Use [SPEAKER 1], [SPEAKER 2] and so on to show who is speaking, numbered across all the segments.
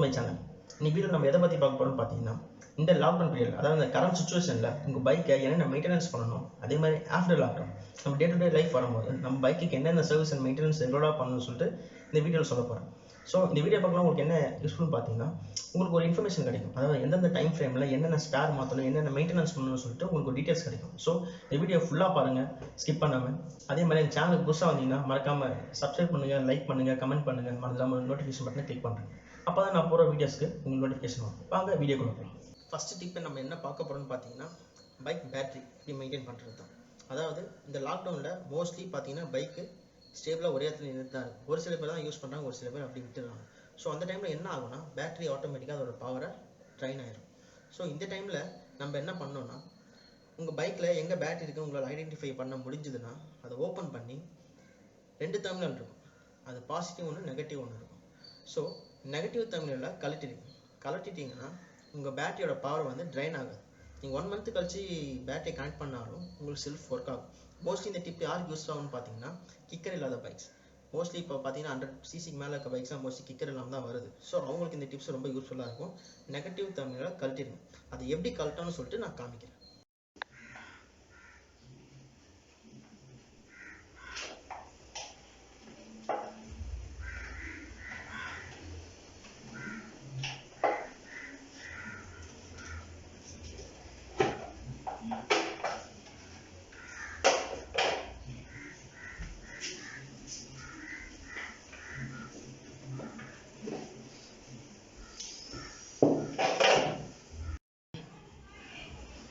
[SPEAKER 1] My channel. இன்னைக்கு video நம்ம எதை பற்றி பார்க்க போகிறோம்னு பார்த்தீங்கன்னா, இந்த லாக்டவுன் பீரியட், அதாவது இந்த கரண்ட் சுச்சுவேஷனில் உங்கள் பைக்கை என்னென்ன மெயின்டெனன்ஸ் பண்ணணும், அதே மாதிரி ஆஃப்டர் லாக்டவுன் நம்ம டே டு டே லைஃப் வரும்போது நம்ம பைக்குக்கு என்னென்ன சர்வீஸ் அண்ட் மெயின்டெனன்ஸ் ரெகுலராக பண்ணணும்னு சொல்லிட்டு இந்த வீடியோவில் சொல்ல போகிறேன். ஸோ இந்த வீடியோ பார்க்கலாம் உங்களுக்கு என்ன யூஸ்ஃபுல்னு பார்த்தீங்கன்னா, உங்களுக்கு ஒரு இன்ஃபர்மேஷன் கிடைக்கும். அதாவது எந்தெந்த டைம் ஃப்ரேமில் என்னென்ன ஸ்பேர் மாற்றணும், என்னென்ன மெயின்டெனன்ஸ் பண்ணணும்னு சொல்லிட்டு உங்களுக்கு ஒரு டீட்டெயில்ஸ் கிடைக்கும். ஸோ இந்த வீடியோ ஃபுல்லாக பாருங்கள், ஸ்கிப் பண்ணாமல். அதே மாதிரி இந்த சேனலுக்கு புதுசாக வந்தீங்கன்னா மறக்காமல் சப்ஸ்கிரைப் பண்ணுங்கள், லைக் பண்ணுங்கள், கமெண்ட் பண்ணுங்கள், மறந்துடாமல் நோட்டிஃபிகேஷன் பட்டனை கிளிக் பண்ணுறேன். அப்போ தான் நான் போகிற வீடியோஸ்க்கு உங்களுக்கு நோட்டிஃபிகேஷன் வரும். வாங்க வீடியோக்குள்ள போகலாம். ஃபஸ்ட்டு டிப்பை நம்ம என்ன பார்க்க போகிறோம்னு பார்த்தீங்கன்னா, பைக் பேட்டரி எப்படி மெயின்டைன் பண்ணுறது தான். அதாவது இந்த லாக்டவுனில் மோஸ்ட்லி பார்த்தீங்கன்னா பைக்கு ஸ்டேபிளாக ஒரே இடத்துல நின்று தான் இருக்கும். ஒரு சில பேர் தான் யூஸ் பண்ணுறாங்க, ஒரு சில பேர் அப்படி விட்டுறாங்க. ஸோ அந்த டைமில் என்ன ஆகும்னா, பேட்டரி ஆட்டோமேட்டிக்காக அதோட பவரை ட்ரைன் ஆயிடும். ஸோ இந்த டைமில் நம்ம என்ன பண்ணோம்னா, உங்கள் பைக்கில் எங்கே பேட்டரி இருக்குது உங்களால் ஐடென்டிஃபை பண்ண முடிஞ்சதுன்னா அதை ஓப்பன் பண்ணி 2 டெர்மினல் இருக்கும். அது பாசிட்டிவ் ஒன்று, நெகட்டிவ் ஒன்று இருக்கும். ஸோ நெகட்டிவ் டெர்மினலில் கலட்டிட்டிங்கன்னா உங்கள் பேட்டரியோட பவர் வந்து ட்ரைன் ஆகாது. நீங்கள் 1 மந்த் கழிச்சு பேட்டரி கனெக்ட் பண்ணாலும் உங்களுக்கு செல்ஃப் ஒர்க் ஆகும். மோஸ்ட்லி இந்த டிப் யாருக்கு யூஸ் ஆகும்னு பார்த்தீங்கன்னா, கிக்கர் இல்லாத பைக்ஸ். மோஸ்ட்லி இப்போ பார்த்தீங்கன்னா 100 சிசிக்கு மேலே இருக்க பைக்ஸ்லாம் மோஸ்ட்லி கிக்கர் இல்லாமல் தான் வருது. ஸோ அவங்களுக்கு இந்த டிப்ஸ் ரொம்ப யூஸ்ஃபுல்லாக இருக்கும். நெகட்டிவ் டெர்மினலை கழட்டிடுங்க. அது எப்படி கழட்டணும்னு சொல்லிட்டு நான் காமிக்கிறேன்.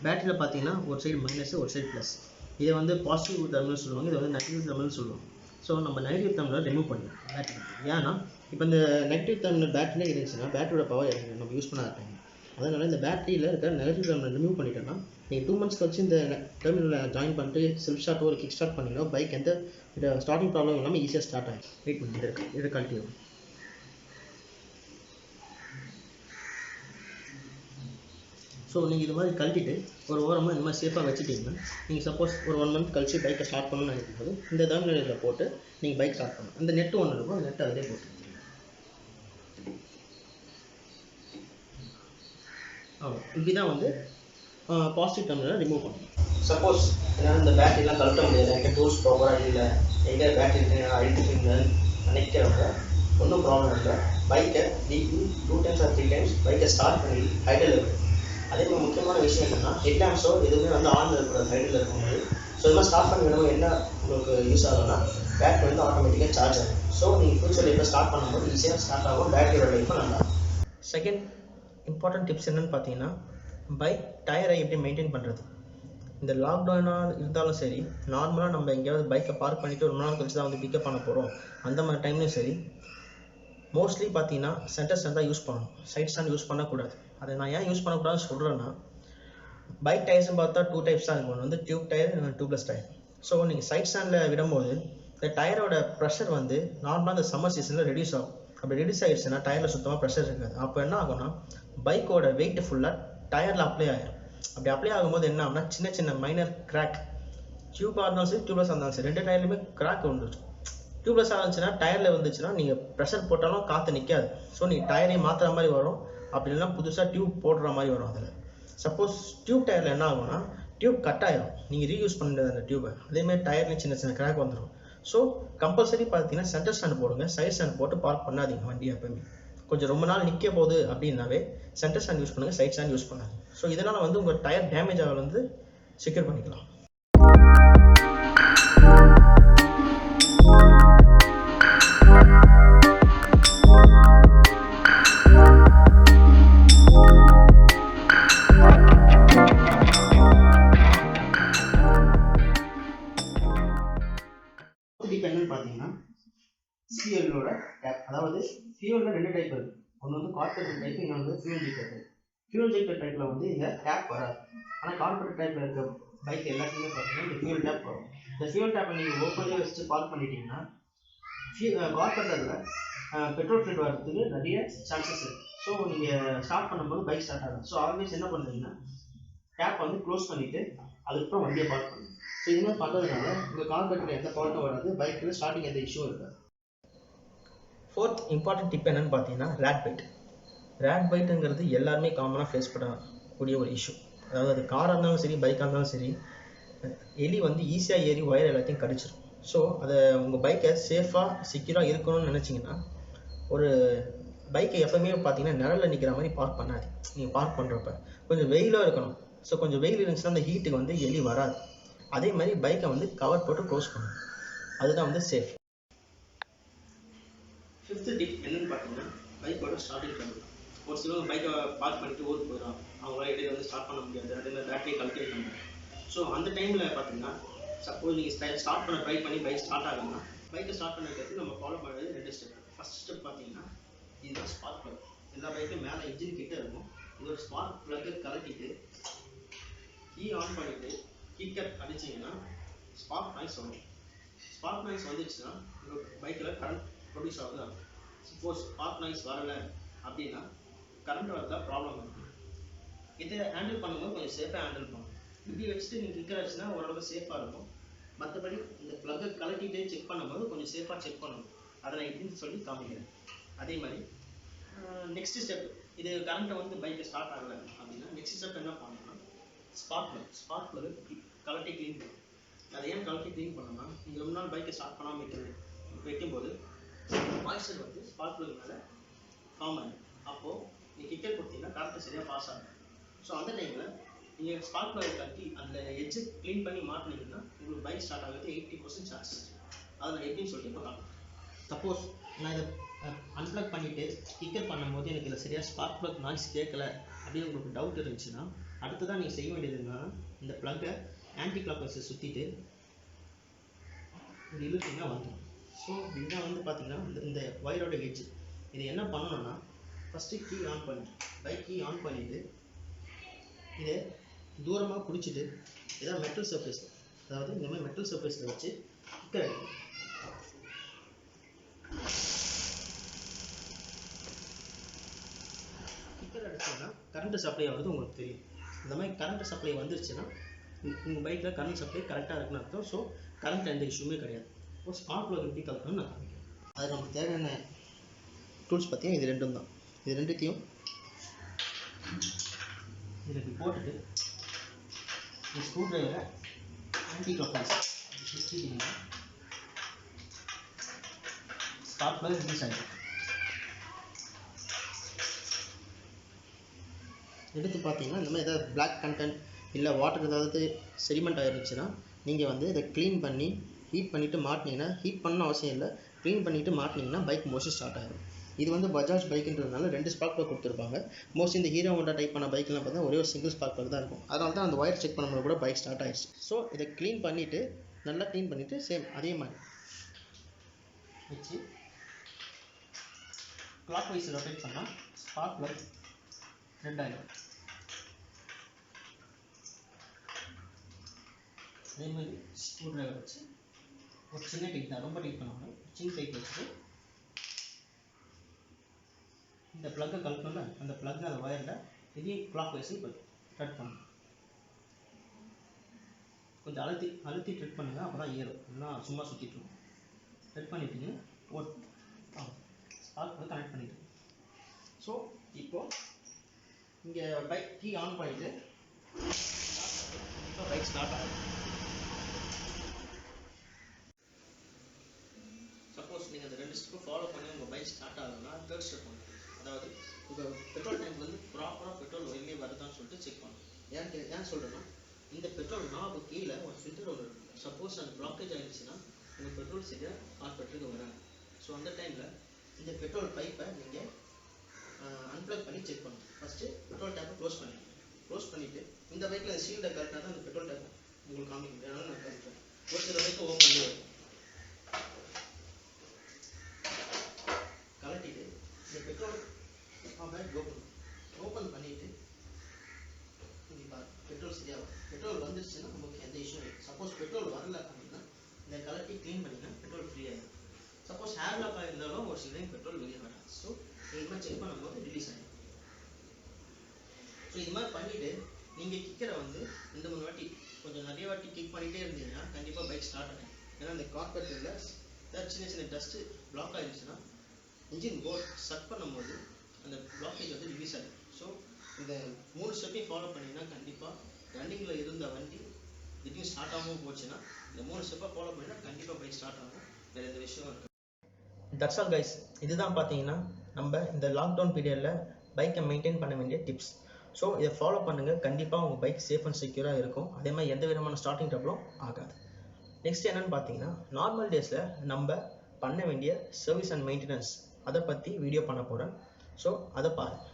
[SPEAKER 1] பேட்டரியில் பார்த்தீங்கன்னா ஒரு சைடு மைனஸ், ஒரு சைடு ப்ளஸ். இதை வந்து பாசிட்டிவ் டெர்மினல் சொல்லுவாங்க, இதை வந்து நெகட்டிவ் டெர்மினல் சொல்லுவாங்க. ஸோ நம்ம நெகட்டிவ் டெர்மினல் ரிமூவ் பண்ணலாம் பேட்டரி. ஏன்னா இப்போ இந்த நெகட்டிவ் டெர்மினல் பேட்டரியே இருந்துச்சுன்னா பேட்டரியோட பவர் நம்ம யூஸ் பண்ண இருக்காங்க. அதனால் இந்த பேட்டரியில் இருக்க நெகட்டிவ் டெர்மினல் ரிமூவ் பண்ணிட்டோம்னா, நீங்கள் 2 மந்த்ஸ் கழிச்சு இந்த டெர்மினலில் ஜாயின் பண்ணிட்டு செல்ஃப் ஸ்டார்ட் ஒரு கிக் ஸ்டார்ட் பண்ணிங்கன்னா பைக் எந்த ஸ்டார்டிங் ப்ராப்ளம் இல்லாமல் ஈஸியாக ஸ்டார்ட் ஆகும். வெயிட் பண்ணி இதை கழட்டிடும். ஸோ நீங்கள் இது மாதிரி கழட்டிட்டு ஒரு ஓரமாக இந்த மாதிரி சேஃபாக வச்சுட்டிங்கன்னா, நீங்கள் சப்போஸ் ஒரு 1 மந்த் கழிச்சு பைக்கை ஸ்டார்ட் பண்ணணும்னு நினைக்கும்போது இந்த டெர்மினலில் போட்டு நீங்கள் பைக் ஸ்டார்ட் பண்ணணும். அந்த நெட்டு ஒன்று இருக்கும், அந்த நெட்டை அதிலே போட்டு இப்படி தான் வந்து பாசிட்டிவ் டெர்மினலை ரிமூவ் பண்ணணும். சப்போஸ் என்னால் இந்த பேட்டரிலாம் கழட்ட முடியாது, எங்கள் டூல்ஸ் ப்ராப்பராக இல்லை, எங்கே பேட்டரி இருக்குன்னு அழித்துட்டு நினைக்கிறவங்க ஒன்றும் ப்ராப்ளம் இல்லை. பைக்கை வீக்லி 2 டைம்ஸ் ஆர் 3 டைம்ஸ் பைக்கை ஸ்டார்ட் பண்ணி ஹைடில் இருக்கும். அதே மாதிரி முக்கியமான விஷயம் என்னென்னா, ஹெட்லாம்ப்ஸோ எதுவுமே வந்து ஆனில் இருக்கக்கூடாது ஹைடில் இருக்கும்போது. ஸோ இது மாதிரி ஸ்டார்ட் பண்ணி விடும்போது என்ன உங்களுக்கு யூஸ் ஆகும்னா, பேட்டரி வந்து ஆட்டோமேட்டிக்காக சார்ஜ் ஆகும். ஸோ நீங்கள் ஃபியூச்சர் லைஃப்பை ஸ்டார்ட் பண்ணும்போது ஈஸியாக ஸ்டார்ட் ஆகும், பேட்டரியோட லைஃப்பும் நல்லா இருக்கும். செகண்ட் இம்பார்ட்டன்ட் டிப்ஸ் என்னென்னு பார்த்தீங்கன்னா, பைக் டயரை எப்படி மெயின்டைன் பண்ணுறது. இந்த லாக்டவுனாக இருந்தாலும் சரி, நார்மலாக நம்ம எங்கேயாவது பைக்கை பார்க் பண்ணிவிட்டு ஒரு நாள் கழிச்சு தான் வந்து பிக்கப் பண்ண போகிறோம், அந்த மாதிரி டைம்லையும் சரி, மோஸ்ட்லி பார்த்தீங்கன்னா சென்டர் ஸ்டாண்ட் தான் யூஸ் பண்ணணும். சைட் ஸ்டாண்ட் யூஸ் பண்ணக்கூடாது. அதை நான் ஏன் யூஸ் பண்ணக்கூடாதுன்னு சொல்கிறேன்னா, பைக் டயர்ஸ்னு பார்த்தா 2 டைப்ஸ் தான் இருக்கும். ஒன்று வந்து டியூப் டயர், இன்னொன்று டியூப்லெஸ் டயர். ஸோ நீங்கள் சைட் ஸ்டாண்டில் விடும்போது இந்த டயரோட ப்ரெஷர் வந்து நார்மலாக இந்த சம்மர் சீசனில் ரெடியூஸ் ஆகும். அப்படி ரெடியூஸ் ஆகிடுச்சுன்னா டயரில் சுத்தமாக ப்ரெஷர் இருக்காது. அப்போ என்ன ஆகும்னா, பைக்கோட வெயிட் ஃபுல்லாக டயரில் அப்ளை ஆகிடும். அப்படி அப்ளை ஆகும்போது என்ன ஆகும்னா, சின்ன சின்ன மைனர் கிராக், டியூப்பாக இருந்தாலும் சரி டியூப்லெஸ் இருந்தாலும் சரி 2 டயர்லையுமே கிராக் வந்துடும். டியூப்லெஸ்ஸாக இருந்துச்சுன்னா டயரில் வந்துச்சுன்னா நீங்கள் ப்ரெஷர் போட்டாலும் காற்று நிற்காது. ஸோ நீங்கள் டயரையும் மாற்றுற மாதிரி வரும், அப்படி இல்லைனா புதுசாக டியூப் போடுற மாதிரி வரும். அதில் சப்போஸ் டியூப் டயரில் என்ன ஆகும்னா, டியூப் கட் ஆகிடும், நீங்கள் ரீயூஸ் பண்ண முடியாது அந்த டியூபை. அதேமாதிரி டயர்லேயும் சின்ன சின்ன கிராக் வந்துடும். ஸோ கம்பல்சரி பார்த்தீங்கன்னா சென்டர் ஸ்டாண்ட் போடுங்க, சைட் ஸ்டாண்ட் போட்டு பார்க் பண்ணாதீங்க வண்டி. எப்பவுமே கொஞ்சம் ரொம்ப நாள் நிற்க போகுது அப்படின்னாவே சென்டர் ஸ்டாண்ட் யூஸ் பண்ணுங்கள், சைட் ஸ்டாண்ட் யூஸ் பண்ணாது. ஸோ இதனால் வந்து உங்கள் டயர் டேமேஜ் ஆகல வந்து செக்யூர் பண்ணிக்கலாம். என்னன்னு பார்த்தீங்கன்னா, ஃபியூலோட டேப். அதாவது ஃபியூலில் 2 டைப் இருக்குது. ஒன்று வந்து கார்பரேட்டர் டைப், இன்னொன்று வந்து ஃபியூல் ஜெக்டர் டைப். ஃபியூல் ஜெக்டர் டைப்பில் வந்து இந்த டேப் வராது. ஆனால் கார்பரேட்டர் டைப்பில் இருக்க பைக் எல்லாத்தையுமே பார்த்தீங்கன்னா இந்த ஃபியூல் டேப் வரும். இந்த ஃபியூல் டேப்பை நீங்கள் ஓப்பன்லேயே வச்சு பார்க் பண்ணிட்டீங்கன்னா, கார்பரேட்டரில் பெட்ரோல் ஃபில் வரதுக்கு நிறைய சான்சஸ் இருக்குது. ஸோ நீங்கள் ஸ்டார்ட் பண்ணும்போது பைக் ஸ்டார்ட் ஆகும். ஸோ ஆல்வேஸ் என்ன பண்ணுறீங்கன்னா, டேப் வந்து க்ளோஸ் பண்ணிவிட்டு அதுக்கப்புறம் வண்டியை பார்க் பண்ணுங்க. ஸோ இது மாதிரி பண்ணுறதுனால உங்கள் கார்பரேட்டரில் எந்த ஃபால்ட்டும் வராது, பைக்கில் ஸ்டார்டிங் எந்த இஷ்யூவும் இருக்காது. 4th இம்பார்ட்டன்ட் டிப் என்னன்னு பார்த்தீங்கன்னா, ரேட் பெல்ட். ரேட் பைட்டுங்கிறது எல்லாருமே காமனாக ஃபேஸ் பண்ணக்கூடிய ஒரு இஷ்யூ. அதாவது அது காராக இருந்தாலும் சரி, பைக்காக இருந்தாலும் சரி, எலி வந்து ஈஸியாக ஏறி ஒயர் எல்லாத்தையும் கடிச்சிடும். ஸோ அதை உங்கள் பைக்கை சேஃபாக செக்யூராக இருக்கணும்னு நினச்சிங்கன்னா, ஒரு பைக்கை எப்போவுமே பார்த்தீங்கன்னா நிழலில் நிற்கிற மாதிரி பார்க் பண்ணாது. நீங்கள் பார்க் பண்ணுறப்ப கொஞ்சம் வெயிலாக இருக்கணும். ஸோ கொஞ்சம் வெயில் இருந்துச்சுன்னா அந்த ஹீட்டுக்கு வந்து எலி வராது. அதே மாதிரி பைக்கை வந்து கவர் போட்டு க்ளோஸ் பண்ணணும். அதுதான் வந்து சேஃப். 5th டிப் என்னன்னு பார்த்தீங்கன்னா, பைக்கோட ஸ்டார்டிங் ட்ரபிள். ஒரு சிலவங்க பைக்கை பார்க் பண்ணிட்டு ஊருக்கு போயிடும், அவங்களால இடையில வந்து ஸ்டார்ட் பண்ண முடியாது, அதே மாதிரி பேட்டரி கழட்டி பண்ணுவாங்க. ஸோ அந்த டைமில் பார்த்தீங்கன்னா, சப்போஸ் நீங்கள் ஸ்டார்ட் பண்ண ட்ரை பண்ணி பைக் ஸ்டார்ட் ஆகுதுன்னா, பைக்கை ஸ்டார்ட் பண்ணுறதுக்கு நம்ம ஃபாலோ பண்ணுறது 2 ஸ்டெப். ஃபர்ஸ்ட் ஸ்டெப் பார்த்தீங்கன்னா, இதுதான் ஸ்பார்க் ப்ளக். எல்லா பைக்கும் மேலே இன்ஜின் கிட்ட இருக்கும். இது ஒரு ஸ்பார்க் ப்ளக்கை கலட்டிட்டு கீ ஆன் பண்ணிவிட்டு கிக்கர் அடிச்சிங்கன்னா ஸ்பார்க் நாய்ஸ் வரும். ஸ்பார்க் நாய்ஸ் வந்துச்சுன்னா உங்கள் பைக்கில் கரண்ட் ப்ரொடியூஸ் ஆகுது. சப்போஸ் ஸ்பார்க் நாய்ஸ் வரலை அப்படின்னா கரண்ட் வரதா ப்ராப்ளம் இருக்குது. இதை ஹேண்டில் பண்ணும்போது கொஞ்சம் சேஃபாக ஹேண்டில் பண்ணணும். இப்படி வச்சுட்டு நீங்கள் கிக்கர் அடிச்சுன்னா ஓரளவுக்கு சேஃபாக இருக்கும். மற்றபடி இந்த ப்ளக்கை கலட்டிட்டு செக் பண்ணும்போது கொஞ்சம் சேஃபாக செக் பண்ணணும். அதை நான் எப்படின்னு சொல்லி காமிக்கிறேன். அதே மாதிரி நெக்ஸ்ட் ஸ்டெப், இது கரண்ட்டை வந்து பைக்கை ஸ்டார்ட் ஆகலை அப்படின்னா நெக்ஸ்ட் ஸ்டெப் என்ன பண்ணணும்னா, ஸ்பார்க் ப்ளக் கலட்டி க்ளீன் பண்ணணும். அதை ஏன் கலட்டி க்ளீன் பண்ணணும்னா, நீங்கள் ரொம்ப நாள் பைக்கை ஸ்டார்ட் பண்ணாமல் வைக்கும்போது மாய்ஸ்சர் வந்து ஸ்பார்க் ப்ளக் மேலே ஃபார்ம் ஆகும். அப்போது நீங்கள் கிக்கர் கொடுத்தீங்கன்னா கரண்ட்டு சரியாக பாஸ் ஆகும். ஸோ அந்த டைமில் நீங்கள் ஸ்பார்க் ப்ளக் கட்டி அதில் எட்ஜு க்ளீன் பண்ணி மாட்டினீங்கன்னா உங்களுக்கு பைக் ஸ்டார்ட் ஆகிறது 80% சான்சஸ். அதை நான் எப்படின்னு சொல்லிட்டு இப்போ காட்டுறேன். சப்போஸ் நான் இதை அன்ப்ளக் பண்ணிவிட்டு கிக்கர் பண்ணும்போது எனக்கு இதில் சரியாக ஸ்பார்க் ப்ளக் நாய்ஸ் கேட்கல அப்படின்னு உங்களுக்கு டவுட் இருந்துச்சுன்னா, அடுத்ததான் நீங்கள் செய்ய வேண்டியது என்னன்னா, இந்த ப்ளக்கை ஆன்டி கிளாக் வைஸை சுற்றிட்டு இது இழுத்தீங்கன்னா வந்துடும். ஸோ இதுதான் வந்து பார்த்தீங்கன்னா இந்த ஒயரோட எட்ஜ். இது என்ன பண்ணணும்னா, ஃபஸ்ட்டு கீ ஆன் பண்ணிட்டு பைக் கீ ஆன் பண்ணிவிட்டு இதை தூரமாக பிடிச்சிட்டு ஏதாவது மெட்டல் சர்ஃபேஸ், அதாவது இந்த மாதிரி மெட்டல் சர்ஃபேஸில் வச்சு கிக்கர் அடிக்கணும். கிக்கர் அடிச்சோன்னா கரண்ட் சப்ளை ஆகுது உங்களுக்கு தெரியும். இந்த மாதிரி கரண்ட் சப்ளை வந்துருச்சுன்னா உங்கள் பைக்கில் கரண்ட் சப்ளை கரெக்டாக இருக்குன்னு அர்த்தம். ஸோ கரண்ட் எந்த இஷ்யூமே கிடையாது. இப்போ ஸ்பார்க் ப்ளக் எப்படி கலக்கணும்னு நான் காமிக்கிறேன். அது நமக்கு தேவையான டூல்ஸ் பார்த்தீங்கன்னா இது ரெண்டும் தான். இது ரெண்டுத்தையும் இதில் இப்படி போட்டுட்டு இந்த ஸ்க்ரூ ட்ரைவரை ஆன்டி கிளாக் வைஸ் அப்படி சுற்றிட்டிங்கன்னா ஸ்பார்க் ப்ளக் ரிலீஸ் ஆகிடும். எடுத்து பார்த்தீங்கன்னா இந்த மாதிரி ஏதாவது பிளாக் கண்டென்ட் இல்லை வாட்டர் ஏதாவது செடிமெண்ட் ஆகிருந்துச்சுன்னா நீங்கள் வந்து இதை க்ளீன் பண்ணி ஹீட் பண்ணிவிட்டு மாட்டினீங்கன்னா, ஹீட் பண்ண அவசியம் இல்லை, க்ளீன் பண்ணிவிட்டு மாட்டினீங்கன்னா பைக் மோஸ்ட்லி ஸ்டார்ட் ஆகிடும். இது வந்து பஜாஜ் பைக்குன்றதுனால 2 ஸ்பார்க் ப்ளக் கொடுத்துருப்பாங்க. மோஸ்ட்லி இந்த ஹீரோ ஹோண்டா டைப் பண்ண பைக்கெலாம் பார்த்தா ஒரே ஒரு சிங்கிள் ஸ்பார்க் ப்ளக் தான் இருக்கும். அதனால தான் அந்த ஒயர் செக் பண்ணும்போது கூட பைக் ஸ்டார்ட் ஆகிடுச்சு. ஸோ இதை க்ளீன் பண்ணிவிட்டு நல்லா க்ளீன் பண்ணிவிட்டு சேம் அதே மாதிரி வச்சு கிளாக் வைஸ் ரொட்டேட் பண்ணால் ஸ்பார்க் ப்ளக் ரெட் ஆகிடும். அதே மாதிரி ஸ்க்ரூ ட்ரைவர் வச்சு ஒரு சின்ன டைட் தான், ரொம்ப டைட் பண்ணாமல் சின்ன டைட் வச்சுட்டு இந்த ப்ளக்கை கலக்கணும்ல, அந்த ப்ளக் அந்த ஒயரில் இதையும் கிளாக் வைஸ் இப்போ கட் பண்ணணும். கொஞ்சம் அழுத்தி ட்ரெட் பண்ணுங்கள், அப்போ தான் ஏறும், இல்லைனா சும்மா சுற்றிட்டுருக்கும். ட்ரெட் பண்ணிவிட்டீங்க ஒரு ஸ்பார்க் ப்ளக் கனெக்ட் பண்ணிவிட்டு, ஸோ இப்போது இங்கே பைக் கீ ஆன் பண்ணிவிட்டு இப்போ பைக் ஸ்டார்ட் ஆகும். சப்போஸ் நீங்கள் அந்த 2 ஸ்டெப்பை ஃபாலோ பண்ணி உங்கள் பைக் ஸ்டார்ட் ஆகுதுன்னா, தேர்ட் ஸ்டெப் பண்ணுங்க. அதாவது உங்கள் பெட்ரோல் டேங்க் வந்து ப்ராப்பராக பெட்ரோல் வெளியே வருதான்னு சொல்லிட்டு செக் பண்ணணும். ஏன் சொல்கிறேன்னா, இந்த பெட்ரோல் நாபு கீழே ஒரு ஃபில்டர் ஒன்று இருக்குது. சப்போஸ் அந்த பிளாக்கேஜ் ஆகிடுச்சுன்னா உங்கள் பெட்ரோல் சரியாக கார்பெட்டுக்கு வராது. ஸோ அந்த டைமில் இந்த பெட்ரோல் பைப்பை நீங்கள் அன்ப்ளக் பண்ணி செக் பண்ணணும். ஃபஸ்ட்டு பெட்ரோல் டேப்பை க்ளோஸ் பண்ணிவிட்டு இந்த பைக்கில் அந்த ஷீல்டை கரெக்டாக தான் அந்த பெட்ரோல் டேப்பை உங்களுக்கு காமிக்க முடியும். அதனால் நான் காமிக்கிறேன். ஒரு சில பைக்கு ஓப்பன் வரும். கலட்டிட்டு இந்த பெட்ரோல் பேக் ஓப்பன் பண்ணிவிட்டு இங்கே பெட்ரோல் சரியாக பெட்ரோல் வந்துருச்சுன்னா நமக்கு எந்த இஷ்யூ இல்லை. சப்போஸ் பெட்ரோல் வரல அப்படின்னா இந்த கலட்டி க்ளீன் பண்ணிங்கன்னா பெட்ரோல் ஃப்ரீ ஆகிடும். சப்போஸ் ஹேர் லாக் ஆகிருந்தாலும் ஒரு சில டைம் பெட்ரோல் வெளியே வராது. ஸோ இது மாதிரி செக் பண்ணும்போது ரிலீஸ் ஆகிடும். ஸோ இது மாதிரி பண்ணிவிட்டு நீங்கள் கிக்கரை வந்து 2-3 வாட்டி கொஞ்சம் நிறைய வாட்டி கிக் பண்ணிகிட்டே இருந்தீங்கன்னா கண்டிப்பாக பைக் ஸ்டார்ட் ஆகும். ஏன்னா அந்த கார்பெட்டில் ஏதாவது சின்ன டஸ்ட்டு பிளாக் ஆகிடுச்சுன்னா இன்ஜின் போர்ட் சக் பண்ணும்போது அந்த பிளாக்கேஜ் வந்து ரிலீஸ் ஆகிடும். ஸோ இந்த 3 ஸ்டெப்பையும் ஃபாலோ பண்ணிங்கன்னா கண்டிப்பாக ரன்னிங்கில் இருந்த வண்டி திடீர்னு ஸ்டார்ட் ஆகாமல் போச்சுன்னா இந்த 3 ஸ்டெப்பை ஃபாலோ பண்ணினா கண்டிப்பாக பைக் ஸ்டார்ட் ஆகும். வேறு எந்த விஷயம் இருக்குது. That's all guys. இதுதான் பார்த்தீங்கன்னா நம்ம இந்த லாக்டவுன் பீரியடில் பைக்கை மெயின்டைன் பண்ண வேண்டிய டிப்ஸ். ஸோ இதை ஃபாலோ பண்ணுங்கள். கண்டிப்பாக உங்கள் பைக் சேஃப் அண்ட் செக்யூராக இருக்கும். அதே மாதிரி எந்த விதமான ஸ்டார்டிங் ட்ரபிளும் ஆகாது. நெக்ஸ்ட் என்னென்னு பார்த்தீங்கன்னா நார்மல் டேஸில் நம்ம பண்ண வேண்டிய சர்வீஸ் அண்ட் மெயின்டெனன்ஸ் அதை பற்றி வீடியோ பண்ண போகிறேன். ஸோ அதை பாருங்கள்.